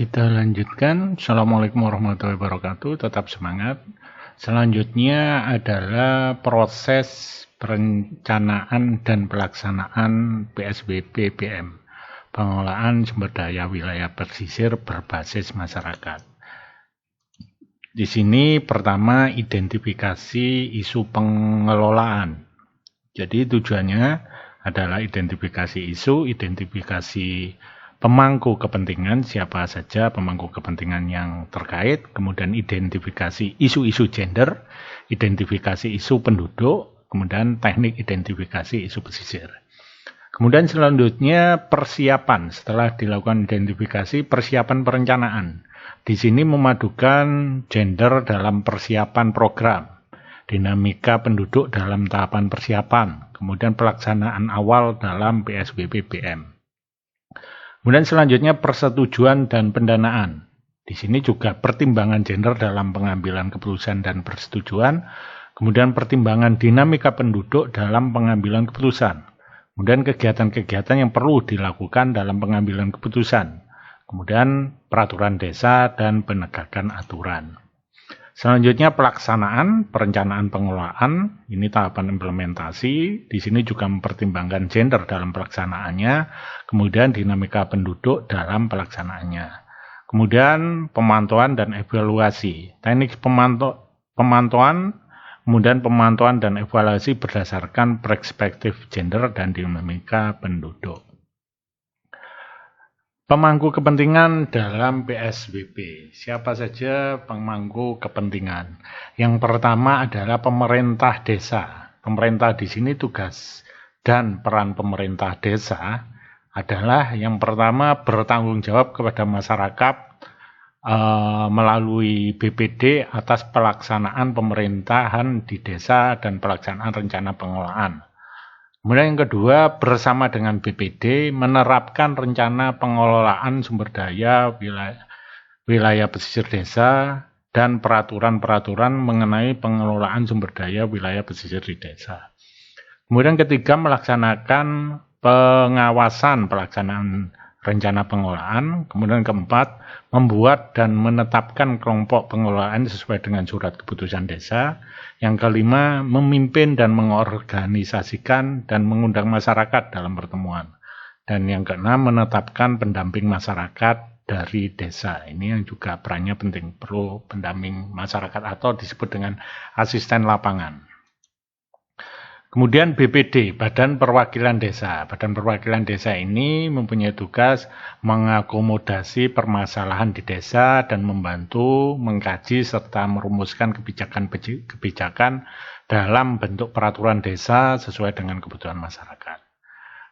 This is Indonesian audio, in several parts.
Kita lanjutkan. Assalamualaikum warahmatullahi wabarakatuh. Tetap semangat. Selanjutnya adalah proses perencanaan dan pelaksanaan PSBB BM, pengelolaan sumber daya wilayah pesisir berbasis masyarakat. Di sini pertama identifikasi isu pengelolaan. Jadi tujuannya adalah identifikasi isu, identifikasi pemangku kepentingan, siapa saja pemangku kepentingan yang terkait, kemudian identifikasi isu-isu gender, identifikasi isu penduduk, kemudian teknik identifikasi isu pesisir. Kemudian selanjutnya persiapan, setelah dilakukan identifikasi, persiapan perencanaan. Di sini memadukan gender dalam persiapan program, dinamika penduduk dalam tahapan persiapan, kemudian pelaksanaan awal dalam PSBB BM. Kemudian selanjutnya persetujuan dan pendanaan. Di sini juga pertimbangan gender dalam pengambilan keputusan dan persetujuan. Kemudian pertimbangan dinamika penduduk dalam pengambilan keputusan. Kemudian kegiatan-kegiatan yang perlu dilakukan dalam pengambilan keputusan. Kemudian peraturan desa dan penegakan aturan. Selanjutnya pelaksanaan, perencanaan pengelolaan, ini tahapan implementasi. Di sini juga mempertimbangkan gender dalam pelaksanaannya, kemudian dinamika penduduk dalam pelaksanaannya. Kemudian pemantauan dan evaluasi. Teknik pemantauan, kemudian pemantauan dan evaluasi berdasarkan perspektif gender dan dinamika penduduk. Pemangku kepentingan dalam PSBB. Siapa saja pemangku kepentingan? Yang pertama adalah pemerintah desa. Pemerintah di sini tugas dan peran pemerintah desa adalah yang pertama bertanggung jawab kepada masyarakat melalui BPD atas pelaksanaan pemerintahan di desa dan pelaksanaan rencana pengelolaan. Kemudian yang kedua, bersama dengan BPD menerapkan rencana pengelolaan sumber daya wilayah pesisir desa dan peraturan-peraturan mengenai pengelolaan sumber daya wilayah pesisir di desa. Kemudian ketiga, melaksanakan pengawasan pelaksanaan rencana pengelolaan. Kemudian keempat, membuat dan menetapkan kelompok pengelolaan sesuai dengan surat keputusan desa. Yang kelima, memimpin dan mengorganisasikan dan mengundang masyarakat dalam pertemuan. Dan yang keenam, menetapkan pendamping masyarakat dari desa. Ini yang juga perannya penting, perlu pendamping masyarakat atau disebut dengan asisten lapangan. Kemudian BPD, Badan Perwakilan Desa. Badan Perwakilan Desa ini mempunyai tugas mengakomodasi permasalahan di desa dan membantu mengkaji serta merumuskan kebijakan dalam bentuk peraturan desa sesuai dengan kebutuhan masyarakat.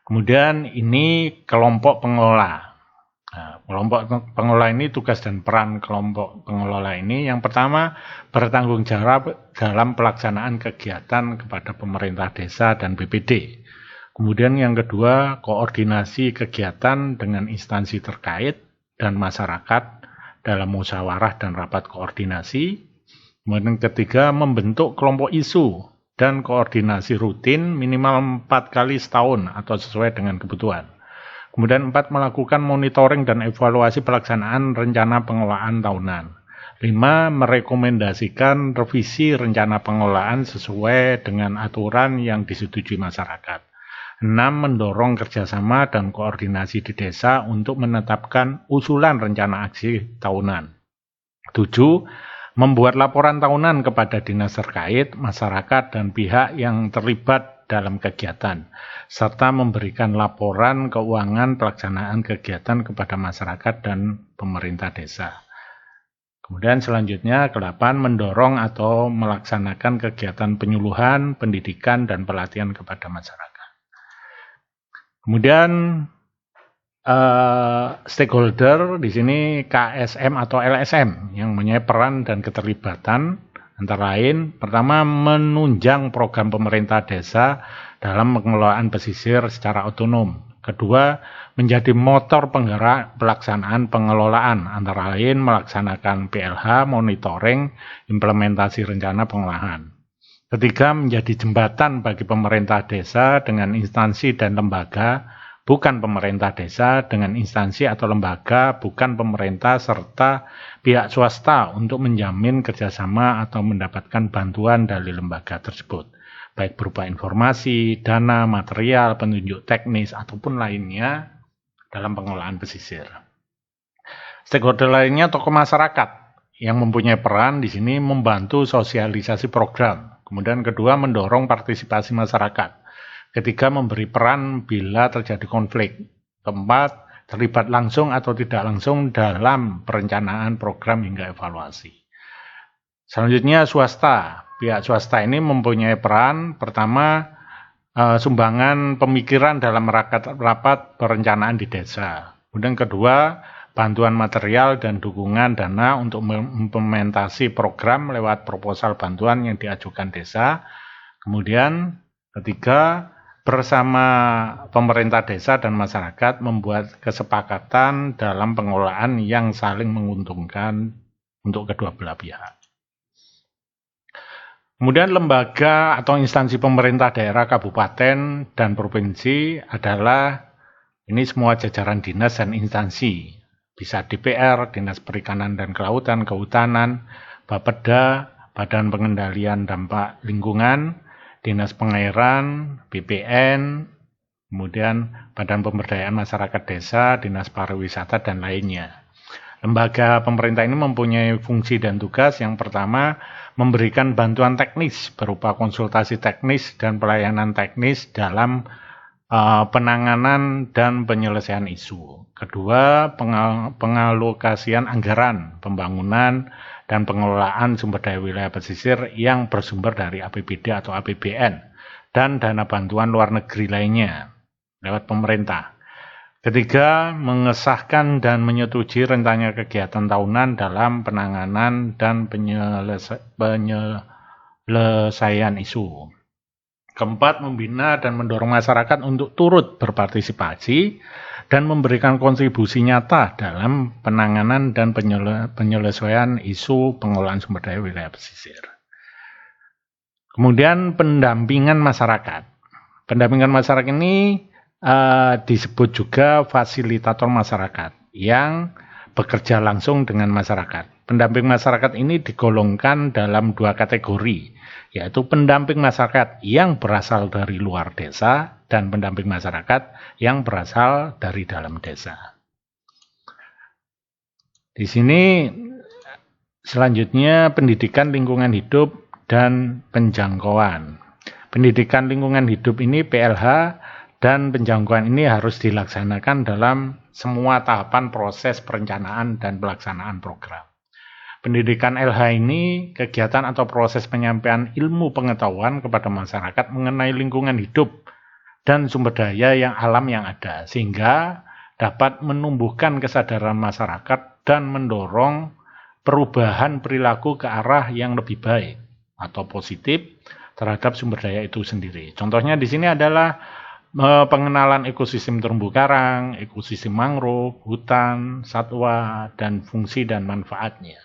Kemudian ini kelompok pengelola. Nah, kelompok pengelola ini tugas dan peran kelompok pengelola ini yang pertama bertanggung jawab dalam pelaksanaan kegiatan kepada pemerintah desa dan BPD. Kemudian yang kedua koordinasi kegiatan dengan instansi terkait dan masyarakat dalam musyawarah dan rapat koordinasi. Kemudian ketiga membentuk kelompok isu dan koordinasi rutin minimal 4 kali setahun atau sesuai dengan kebutuhan. Kemudian 4, melakukan monitoring dan evaluasi pelaksanaan rencana pengelolaan tahunan. 5, merekomendasikan revisi rencana pengelolaan sesuai dengan aturan yang disetujui masyarakat. 6, mendorong kerjasama dan koordinasi di desa untuk menetapkan usulan rencana aksi tahunan. 7, membuat laporan tahunan kepada dinas terkait, masyarakat, dan pihak yang terlibat dalam kegiatan, serta memberikan laporan keuangan pelaksanaan kegiatan kepada masyarakat dan pemerintah desa. Kemudian selanjutnya ke-8, mendorong atau melaksanakan kegiatan penyuluhan, pendidikan, dan pelatihan kepada masyarakat. Kemudian stakeholder di sini KSM atau LSM yang mempunyai peran dan keterlibatan. Antara lain, pertama menunjang program pemerintah desa dalam pengelolaan pesisir secara otonom. Kedua, menjadi motor penggerak pelaksanaan pengelolaan, antara lain melaksanakan PLH, monitoring, implementasi rencana pengolahan. Ketiga, menjadi jembatan bagi pemerintah desa dengan instansi dan lembaga bukan pemerintah desa, dengan instansi atau lembaga bukan pemerintah serta pihak swasta untuk menjamin kerjasama atau mendapatkan bantuan dari lembaga tersebut, baik berupa informasi, dana, material, petunjuk teknis, ataupun lainnya dalam pengelolaan pesisir. Stakeholder lainnya tokoh masyarakat yang mempunyai peran di sini membantu sosialisasi program. Kemudian kedua, mendorong partisipasi masyarakat. Ketiga, memberi peran bila terjadi konflik. Keempat, terlibat langsung atau tidak langsung dalam perencanaan program hingga evaluasi. Selanjutnya, swasta. Pihak swasta ini mempunyai peran. Pertama, sumbangan pemikiran dalam rapat perencanaan di desa. Kemudian kedua, bantuan material dan dukungan dana untuk mengimplementasi program lewat proposal bantuan yang diajukan desa. Kemudian ketiga, bersama pemerintah desa dan masyarakat membuat kesepakatan dalam pengelolaan yang saling menguntungkan untuk kedua belah pihak. Kemudian lembaga atau instansi pemerintah daerah, kabupaten, dan provinsi adalah ini semua jajaran dinas dan instansi. Bisa DPR, Dinas Perikanan dan Kelautan, Kehutanan, Bapeda, Badan Pengendalian Dampak Lingkungan, Dinas Pengairan, BPN, kemudian Badan Pemberdayaan Masyarakat Desa, Dinas Pariwisata, dan lainnya. Lembaga pemerintah ini mempunyai fungsi dan tugas. Yang pertama, memberikan bantuan teknis berupa konsultasi teknis dan pelayanan teknis dalam penanganan dan penyelesaian isu. Kedua, pengalokasian anggaran, pembangunan, dan pengelolaan sumber daya wilayah pesisir yang bersumber dari APBD atau APBN, dan dana bantuan luar negeri lainnya lewat pemerintah. Ketiga, mengesahkan dan menyetujui rencana kegiatan tahunan dalam penanganan dan penyelesaian isu. Keempat, membina dan mendorong masyarakat untuk turut berpartisipasi dan memberikan kontribusi nyata dalam penanganan dan penyelesaian isu pengelolaan sumber daya wilayah pesisir. Kemudian pendampingan masyarakat. Pendampingan masyarakat ini disebut juga fasilitator masyarakat yang bekerja langsung dengan masyarakat. Pendamping masyarakat ini digolongkan dalam dua kategori, yaitu pendamping masyarakat yang berasal dari luar desa dan pendamping masyarakat yang berasal dari dalam desa. Di sini selanjutnya pendidikan lingkungan hidup dan penjangkauan. Pendidikan lingkungan hidup ini PLH dan penjangkauan ini harus dilaksanakan dalam semua tahapan proses perencanaan dan pelaksanaan program. Pendidikan LH ini kegiatan atau proses penyampaian ilmu pengetahuan kepada masyarakat mengenai lingkungan hidup dan sumber daya yang alam yang ada, sehingga dapat menumbuhkan kesadaran masyarakat dan mendorong perubahan perilaku ke arah yang lebih baik atau positif terhadap sumber daya itu sendiri. Contohnya di sini adalah pengenalan ekosistem terumbu karang, ekosistem mangrove, hutan, satwa, dan fungsi dan manfaatnya.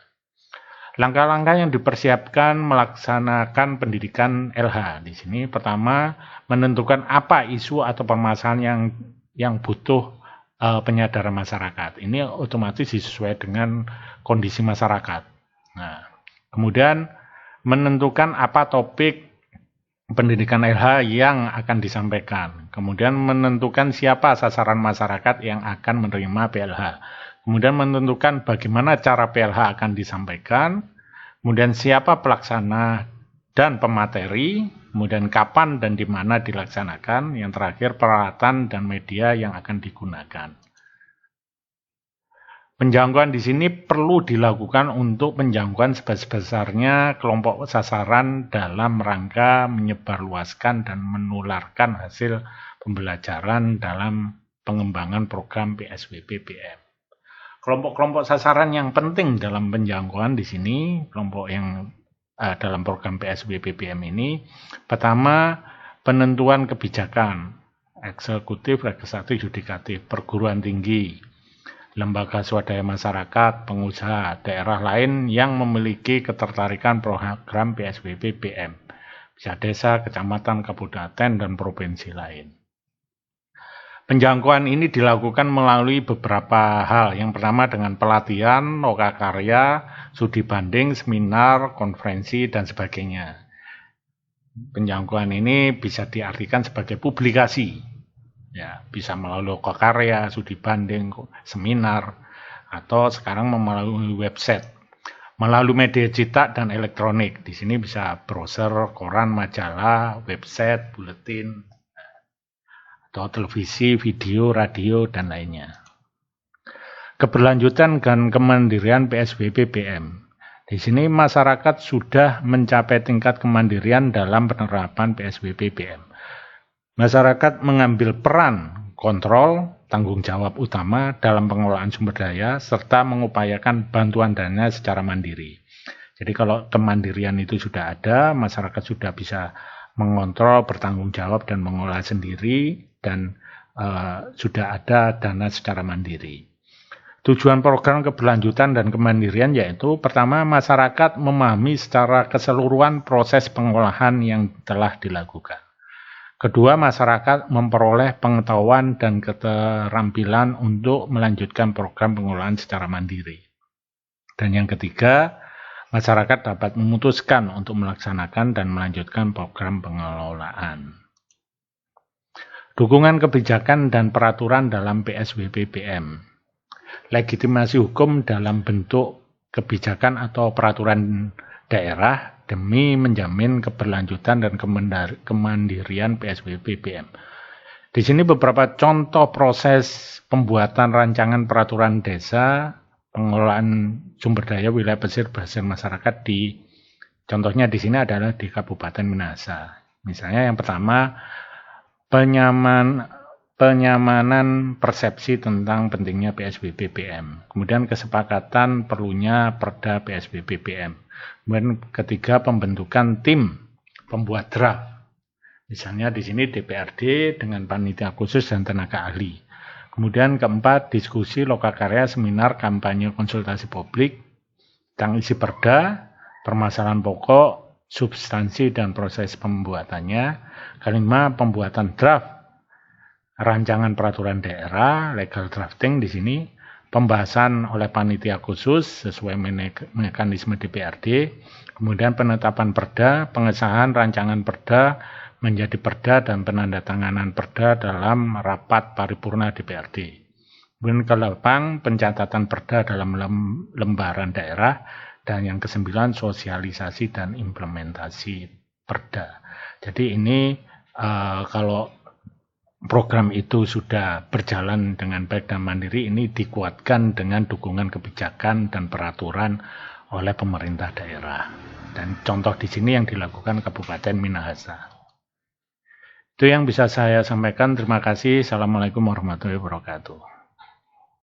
Langkah-langkah yang dipersiapkan melaksanakan pendidikan LH di sini, pertama, menentukan apa isu atau permasalahan yang butuh penyadaran masyarakat. Ini otomatis disesuaikan dengan kondisi masyarakat. Nah, kemudian menentukan apa topik pendidikan LH yang akan disampaikan. Kemudian menentukan siapa sasaran masyarakat yang akan menerima PLH. Kemudian menentukan bagaimana cara PLH akan disampaikan, kemudian siapa pelaksana dan pemateri, kemudian kapan dan di mana dilaksanakan, yang terakhir peralatan dan media yang akan digunakan. Penjangkauan di sini perlu dilakukan untuk penjangkauan sebesar-besarnya kelompok sasaran dalam rangka menyebarluaskan dan menularkan hasil pembelajaran dalam pengembangan program PSBB-PM. Kelompok-kelompok sasaran yang penting dalam penjangkauan di sini, kelompok yang dalam program PSBB-PM ini, pertama, penentuan kebijakan, eksekutif, legislatif, yudikatif, perguruan tinggi, lembaga swadaya masyarakat, pengusaha, daerah lain yang memiliki ketertarikan program PSBB-PM, bisa desa, kecamatan, kabupaten, dan provinsi lain. Penjangkauan ini dilakukan melalui beberapa hal. Yang pertama dengan pelatihan, lokakarya, studi banding, seminar, konferensi, dan sebagainya. Penjangkauan ini bisa diartikan sebagai publikasi. Ya, bisa melalui lokakarya, studi banding, seminar, atau sekarang melalui website. Melalui media cetak dan elektronik. Di sini bisa browser, koran, majalah, website, buletin, atau televisi, video, radio, dan lainnya. Keberlanjutan dan kemandirian PSBB PM. Di sini masyarakat sudah mencapai tingkat kemandirian dalam penerapan PSBB PM. Masyarakat mengambil peran kontrol, tanggung jawab utama dalam pengelolaan sumber daya, serta mengupayakan bantuan dana secara mandiri. Jadi kalau kemandirian itu sudah ada, masyarakat sudah bisa mengontrol, bertanggung jawab, dan mengolah sendiri, dan sudah ada dana secara mandiri. Tujuan program keberlanjutan dan kemandirian yaitu pertama, masyarakat memahami secara keseluruhan proses pengolahan yang telah dilakukan. Kedua, masyarakat memperoleh pengetahuan dan keterampilan untuk melanjutkan program pengolahan secara mandiri. Dan yang ketiga, masyarakat dapat memutuskan untuk melaksanakan dan melanjutkan program pengelolaan. Dukungan kebijakan dan peraturan dalam PSBB PM. Legitimasi hukum dalam bentuk kebijakan atau peraturan daerah demi menjamin keberlanjutan dan kemandirian PSBB PM. Di sini beberapa contoh proses pembuatan rancangan peraturan desa, pengelolaan sumber daya wilayah pesisir masyarakat contohnya di sini adalah di Kabupaten Minahasa. Misalnya yang pertama, penyamanan persepsi tentang pentingnya PSBB PM. Kemudian kesepakatan perlunya Perda PSBB PM. Kemudian ketiga, pembentukan tim pembuat draft. Misalnya di sini DPRD dengan panitia khusus dan tenaga ahli. Kemudian keempat, diskusi, lokakarya, seminar, kampanye, konsultasi publik tentang isi perda, permasalahan pokok, substansi dan proses pembuatannya. Kelima, pembuatan draft rancangan peraturan daerah, legal drafting di sini, pembahasan oleh panitia khusus sesuai mekanisme DPRD, kemudian penetapan perda, pengesahan rancangan perda menjadi perda dan penandatanganan perda dalam rapat paripurna DPRD. Kemudian ke-8, pencatatan perda dalam lembaran daerah, dan yang ke-9, sosialisasi dan implementasi perda. Jadi ini kalau program itu sudah berjalan dengan baik dan mandiri, ini dikuatkan dengan dukungan kebijakan dan peraturan oleh pemerintah daerah. Dan contoh di sini yang dilakukan Kabupaten Minahasa. Itu yang bisa saya sampaikan. Terima kasih. Assalamualaikum warahmatullahi wabarakatuh.